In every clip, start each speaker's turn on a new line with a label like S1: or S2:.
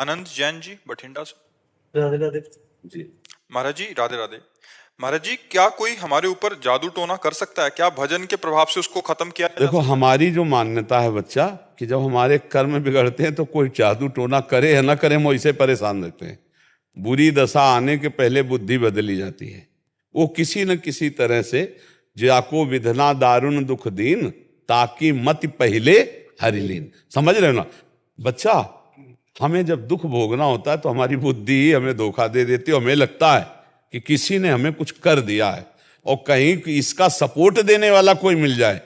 S1: अनंत जैन जी बठिंडा से।
S2: राधे राधे
S3: जी।
S1: महाराज जी राधे राधे। महाराज जी, क्या कोई हमारे ऊपर जादू टोना कर सकता है? क्या भजन के प्रभाव से उसको खत्म किया जा
S3: देखो,
S1: सकता है?
S3: हमारी जो मान्यता है बच्चा, कि जब हमारे कर्म बिगड़ते हैं तो कोई जादू टोना करे या ना करे, हम वैसे परेशान रहते हैं। बुरी दशा आने के पहले बुद्धि बदली जाती है। वो किसी न किसी तरह से जाको विधना दारुण दुख दीन, ताकि मत पहले हरिलीन। समझ रहे हो ना बच्चा? हमें जब दुख भोगना होता है तो हमारी बुद्धि ही हमें धोखा दे देती है। हमें लगता है कि किसी ने हमें कुछ कर दिया है, और कहीं इसका सपोर्ट देने वाला कोई मिल जाए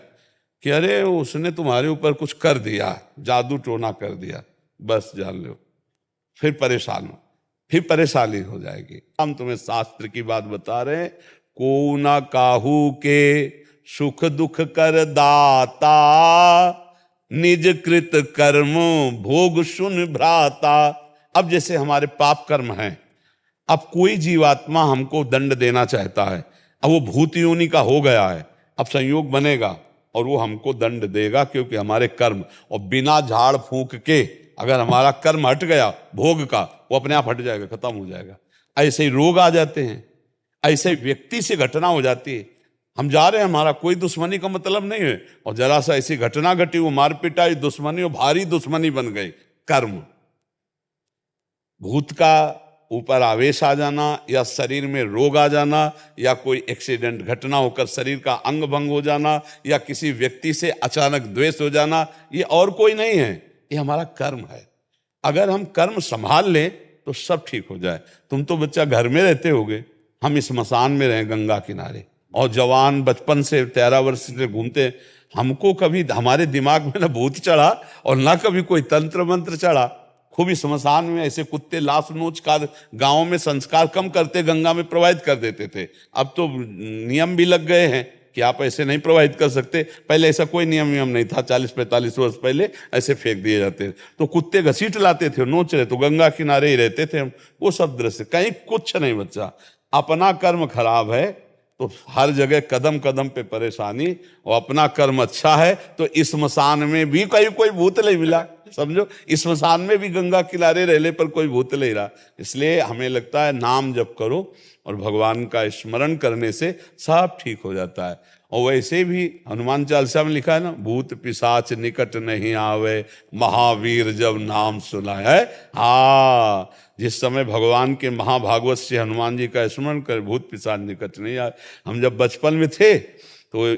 S3: कि अरे उसने तुम्हारे ऊपर कुछ कर दिया, जादू टोना कर दिया, बस जान लो, फिर परेशान हो, फिर परेशानी हो जाएगी। हम तुम्हें शास्त्र की बात बता रहे हैं। को ना काहू के सुख दुख कर दाता, निज कृत कर्म भोग सुन भ्राता। अब जैसे हमारे पाप कर्म हैं, अब कोई जीवात्मा हमको दंड देना चाहता है, अब वो भूत योनि का हो गया है, अब संयोग बनेगा और वो हमको दंड देगा, क्योंकि हमारे कर्म, और बिना झाड़ फूंक के अगर हमारा कर्म हट गया भोग का, वो अपने आप हट जाएगा, खत्म हो जाएगा। ऐसे ही रोग आ जाते हैं, ऐसे ही व्यक्ति से घटना हो जाती है। हम जा रहे हैं, हमारा कोई दुश्मनी का मतलब नहीं है, और जरा सा ऐसी घटना घटी, वो मार पिटाई, दुश्मनी, और भारी दुश्मनी बन गई। कर्म, भूत का ऊपर आवेश आ जाना, या शरीर में रोग आ जाना, या कोई एक्सीडेंट घटना होकर शरीर का अंग भंग हो जाना, या किसी व्यक्ति से अचानक द्वेष हो जाना, ये और कोई नहीं है, ये हमारा कर्म है। अगर हम कर्म संभाल लें तो सब ठीक हो जाए। तुम तो बच्चा घर में रहते होगे, हम इस स्मशान में रहे गंगा किनारे, और जवान बचपन से 13 वर्ष से घूमते, हमको कभी हमारे दिमाग में ना भूत चढ़ा और ना कभी कोई तंत्र मंत्र चढ़ा। खूब इस स्मशान में ऐसे कुत्ते लाश नोच कर गाँव में संस्कार कम करते, गंगा में प्रवाहित कर देते थे। अब तो नियम भी लग गए हैं कि आप ऐसे नहीं प्रवाहित कर सकते। पहले ऐसा कोई नियम नहीं था, 40-45 वर्ष पहले ऐसे फेंक दिए जाते थे, तो कुत्ते घसीट लाते थे, नोच रहे तो गंगा किनारे ही रहते थे हम। वो सब दृश्य कहीं कुछ नहीं बच्चा। अपना कर्म खराब है तो हर जगह कदम कदम पे परेशानी, और अपना कर्म अच्छा है तो इस स्मशान में भी कहीं कोई भूत नहीं मिला। समझो, इस स्मशान में भी गंगा किनारे रहने पर कोई भूत नहीं रहा। इसलिए हमें लगता है नाम जप करो और भगवान का स्मरण करने से सब ठीक हो जाता है। और वैसे भी हनुमान चालीसा में लिखा है ना, भूत पिशाच निकट नहीं आवे, महावीर जब नाम सुनाए है। हाँ, जिस समय भगवान के महाभागवत से हनुमान जी का स्मरण कर, भूत पिशाच निकट नहीं आए। हम जब बचपन में थे तो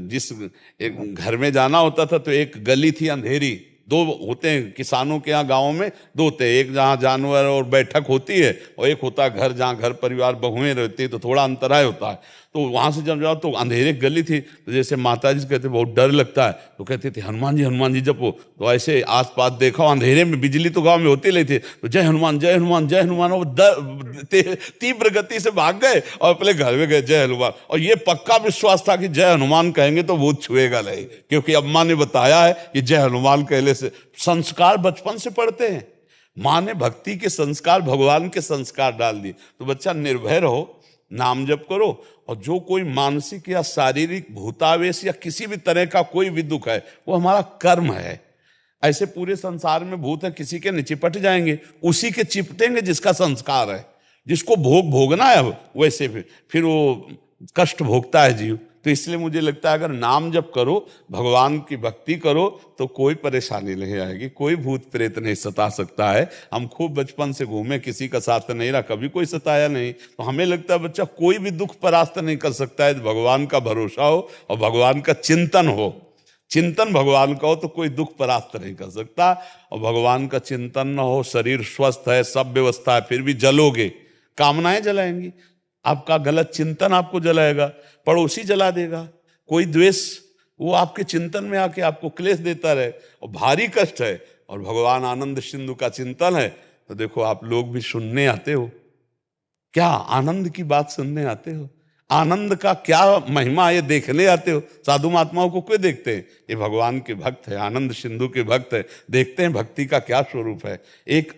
S3: जिस एक घर में जाना होता था तो एक गली थी अंधेरी, दो होते हैं किसानों के यहाँ गाँव में, दो होते हैं, एक जहाँ जानवर और बैठक होती है, और एक होता है घर जहाँ घर परिवार बहुएं रहती है, तो थोड़ा अंतराय होता है। तो वहाँ से जब जाओ तो अंधेरे गली थी, तो जैसे माता जी कहते बहुत डर लगता है, तो कहते थे हनुमान जी जपो। तो ऐसे आस पास देखा, अंधेरे में बिजली तो गाँव में होती नहीं थी, तो जय हनुमान जय हनुमान जय हनुमान, वो तीव्र गति से भाग गए और अपने घर में गए जय हनुमान। और ये पक्का विश्वास था कि जय हनुमान कहेंगे तो भूत छुएगा नहीं, क्योंकि अम्मा ने बताया है कि जय हनुमान कहने से संस्कार बचपन से पढ़ते हैं। माँ ने भक्ति के संस्कार, भगवान के संस्कार डाल दिए। तो बच्चा निर्भय रहो, नाम जप करो, और जो कोई मानसिक या शारीरिक भूतावेश या किसी भी तरह का कोई भी दुख है, वो हमारा कर्म है। ऐसे पूरे संसार में भूत है, किसी के नहीं चिपट जाएंगे, उसी के चिपटेंगे जिसका संस्कार है, जिसको भोग भोगना है। अब वैसे फिर वो कष्ट भोगता है जीव। तो इसलिए मुझे लगता है अगर नाम जप करो, भगवान की भक्ति करो, तो कोई परेशानी नहीं आएगी, कोई भूत प्रेत नहीं सता सकता है। हम खूब बचपन से घूमे, किसी का साथ नहीं रहा, कभी कोई सताया नहीं। तो हमें लगता है बच्चा कोई भी दुख परास्त नहीं कर सकता है, भगवान का भरोसा हो और भगवान का चिंतन हो। चिंतन भगवान का हो तो कोई दुख परास्त नहीं कर सकता। और भगवान का चिंतन न हो, शरीर स्वस्थ है, सब व्यवस्था है, फिर भी जलोगे, कामनाएं जलाएंगी। आपका गलत चिंतन आपको जलाएगा, पड़ोसी जला देगा, कोई द्वेष वो आपके चिंतन में आके आपको क्लेश देता रहे, और भारी कष्ट है। और भगवान आनंद सिंधु का चिंतन है, तो देखो आप लोग भी सुनने आते हो, क्या आनंद की बात सुनने आते हो, आनंद का क्या महिमा ये देखने आते हो। साधु महात्माओं को क्यों देखते हैं? ये भगवान के भक्त है, आनंद सिंधु के भक्त है, देखते हैं भक्ति का क्या स्वरूप है। एक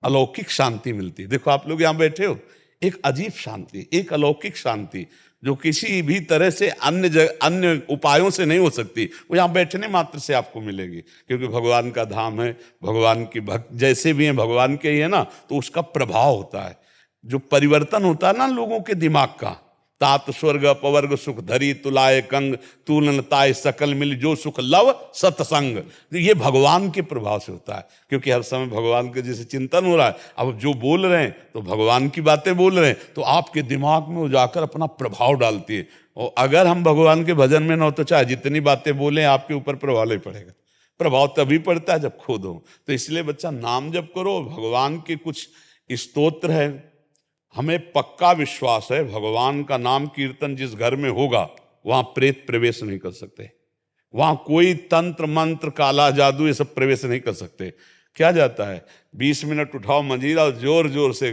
S3: अलौकिक शांति मिलती है। देखो आप लोग यहाँ बैठे हो, एक अजीब शांति, एक अलौकिक शांति जो किसी भी तरह से अन्य उपायों से नहीं हो सकती, वो यहाँ बैठने मात्र से आपको मिलेगी। क्योंकि भगवान का धाम है, भगवान की भक्त जैसे भी हैं भगवान के ही है ना, तो उसका प्रभाव होता है, जो परिवर्तन होता है ना लोगों के दिमाग का। तात स्वर्ग अपवर्ग सुख धरी तुलाए कंग, तूलन ताय सकल मिल जो सुख लव सत्संग। तो ये भगवान के प्रभाव से होता है, क्योंकि हर समय भगवान के जैसे चिंतन हो रहा है, अब जो बोल रहे हैं तो भगवान की बातें बोल रहे हैं, तो आपके दिमाग में वो जाकर अपना प्रभाव डालती है। और अगर हम भगवान के भजन में न हो तो चाहे जितनी बातें बोले आपके ऊपर प्रभाव नहीं पड़ेगा। प्रभाव तभी पड़ता है जब खुद हो। तो इसलिए बच्चा नाम जप करो, भगवान के कुछ स्तोत्र है, हमें पक्का विश्वास है भगवान का नाम कीर्तन जिस घर में होगा वहां प्रेत प्रवेश नहीं कर सकते, वहां कोई तंत्र मंत्र काला जादू ये सब प्रवेश नहीं कर सकते। क्या जाता है 20 मिनट उठाओ मंजीरा और जोर जोर से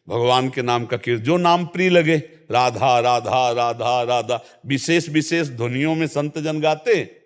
S3: भगवान के नाम का कीर्तन, जो नाम प्रिय लगे, राधा राधा राधा राधा, विशेष विशेष ध्वनियों में संत जन गाते